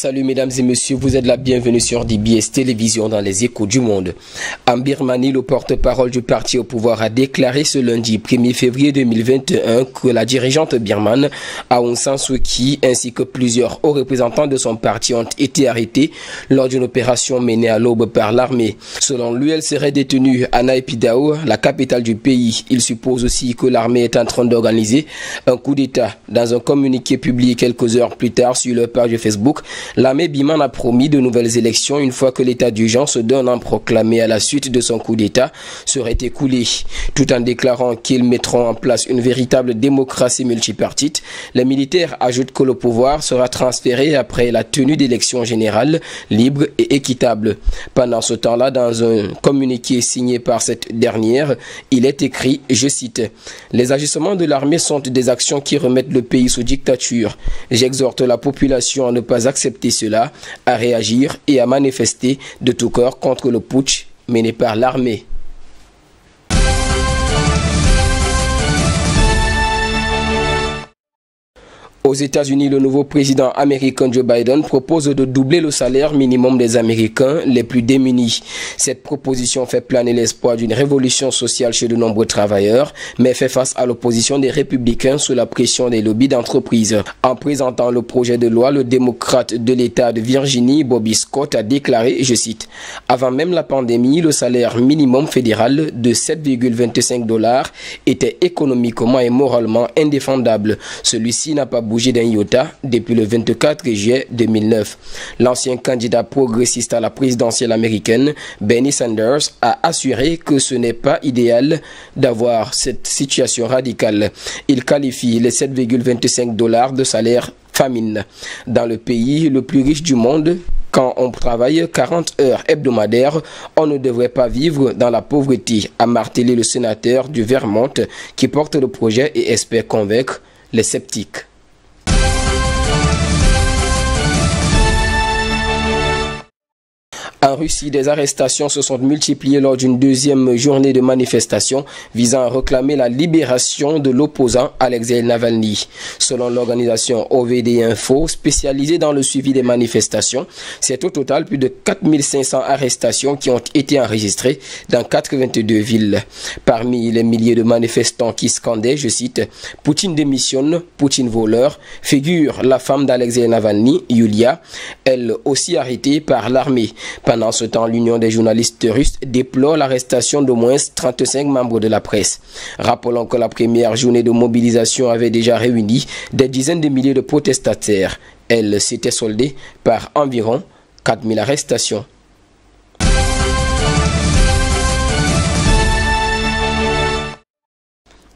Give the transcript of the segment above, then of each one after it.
Salut mesdames et messieurs, vous êtes la bienvenue sur DBS Télévision dans les échos du monde. En Birmanie, le porte-parole du parti au pouvoir a déclaré ce lundi 1er février 2021 que la dirigeante birmane Aung San Suu Kyi ainsi que plusieurs hauts représentants de son parti ont été arrêtés lors d'une opération menée à l'aube par l'armée. Selon lui, elle serait détenue à Naypyidaw, la capitale du pays. Il suppose aussi que l'armée est en train d'organiser un coup d'État. Dans un communiqué publié quelques heures plus tard sur leur page Facebook, l'armée birmane a promis de nouvelles élections une fois que l'état d'urgence d'un an proclamé à la suite de son coup d'État serait écoulé. Tout en déclarant qu'ils mettront en place une véritable démocratie multipartite, les militaires ajoutent que le pouvoir sera transféré après la tenue d'élections générales libres et équitables. Pendant ce temps-là, dans un communiqué signé par cette dernière, il est écrit, je cite, « Les agissements de l'armée sont des actions qui remettent le pays sous dictature. J'exhorte la population à ne pas accepter cela, à réagir et à manifester de tout cœur contre le putsch mené par l'armée. » Aux États-Unis, le nouveau président américain Joe Biden propose de doubler le salaire minimum des Américains les plus démunis. Cette proposition fait planer l'espoir d'une révolution sociale chez de nombreux travailleurs, mais fait face à l'opposition des républicains sous la pression des lobbies d'entreprises. En présentant le projet de loi, le démocrate de l'État de Virginie, Bobby Scott, a déclaré, je cite, « Avant même la pandémie, le salaire minimum fédéral de 7,25 $ était économiquement et moralement indéfendable. Celui-ci n'a pas bougé d'un iota depuis le 24 juillet 2009. L'ancien candidat progressiste à la présidentielle américaine, Bernie Sanders, a assuré que ce n'est pas idéal d'avoir cette situation radicale. Il qualifie les 7,25 $ de salaire famine. Dans le pays le plus riche du monde, quand on travaille 40 heures hebdomadaires, on ne devrait pas vivre dans la pauvreté, a martelé le sénateur du Vermont qui porte le projet et espère convaincre les sceptiques. En Russie, des arrestations se sont multipliées lors d'une deuxième journée de manifestation visant à réclamer la libération de l'opposant Alexei Navalny. Selon l'organisation OVD Info, spécialisée dans le suivi des manifestations, c'est au total plus de 4500 arrestations qui ont été enregistrées dans 82 villes. Parmi les milliers de manifestants qui scandaient, je cite, « Poutine démissionne, Poutine voleur », figure la femme d'Alexei Navalny, Yulia, elle aussi arrêtée par l'armée. Pendant ce temps, l'Union des journalistes russes déplore l'arrestation d'au moins 35 membres de la presse. Rappelons que la première journée de mobilisation avait déjà réuni des dizaines de milliers de protestataires. Elle s'était soldée par environ 4000 arrestations.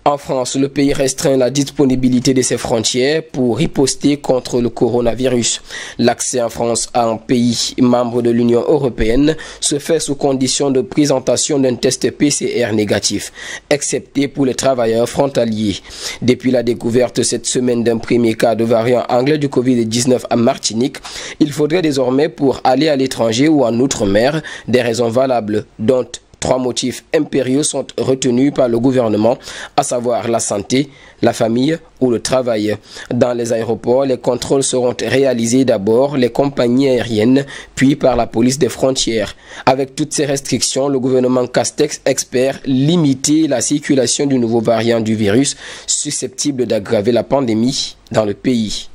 En France, le pays restreint la disponibilité de ses frontières pour riposter contre le coronavirus. L'accès en France à un pays membre de l'Union européenne se fait sous condition de présentation d'un test PCR négatif, excepté pour les travailleurs frontaliers. Depuis la découverte cette semaine d'un premier cas de variant anglais du Covid-19 à Martinique, il faudrait désormais pour aller à l'étranger ou en outre-mer des raisons valables, dont 3 motifs impérieux sont retenus par le gouvernement, à savoir la santé, la famille ou le travail. Dans les aéroports, les contrôles seront réalisés d'abord les compagnies aériennes, puis par la police des frontières. Avec toutes ces restrictions, le gouvernement Castex espère limiter la circulation du nouveau variant du virus susceptible d'aggraver la pandémie dans le pays.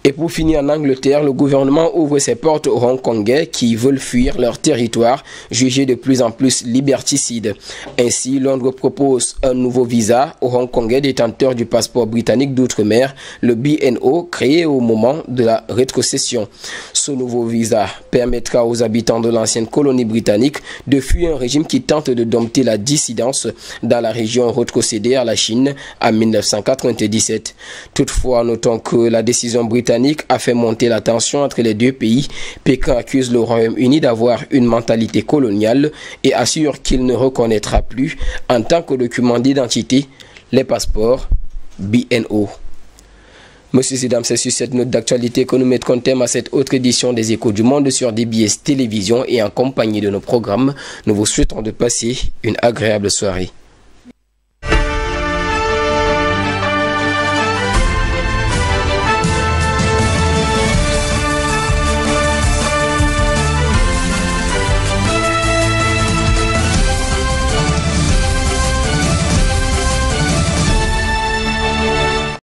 Et pour finir, en Angleterre, le gouvernement ouvre ses portes aux Hongkongais qui veulent fuir leur territoire, jugé de plus en plus liberticide. Ainsi, Londres propose un nouveau visa aux Hongkongais détenteurs du passeport britannique d'outre-mer, le BNO, créé au moment de la rétrocession. Ce nouveau visa permettra aux habitants de l'ancienne colonie britannique de fuir un régime qui tente de dompter la dissidence dans la région rétrocédée à la Chine en 1997. Toutefois, notons que la décision britannique a fait monter la tension entre les deux pays. Pékin accuse le Royaume-Uni d'avoir une mentalité coloniale et assure qu'il ne reconnaîtra plus en tant que document d'identité les passeports BNO. Monsieur et dames, c'est sur cette note d'actualité que nous mettons terme à cette autre édition des Échos du Monde sur DBS Télévision et en compagnie de nos programmes. Nous vous souhaitons de passer une agréable soirée.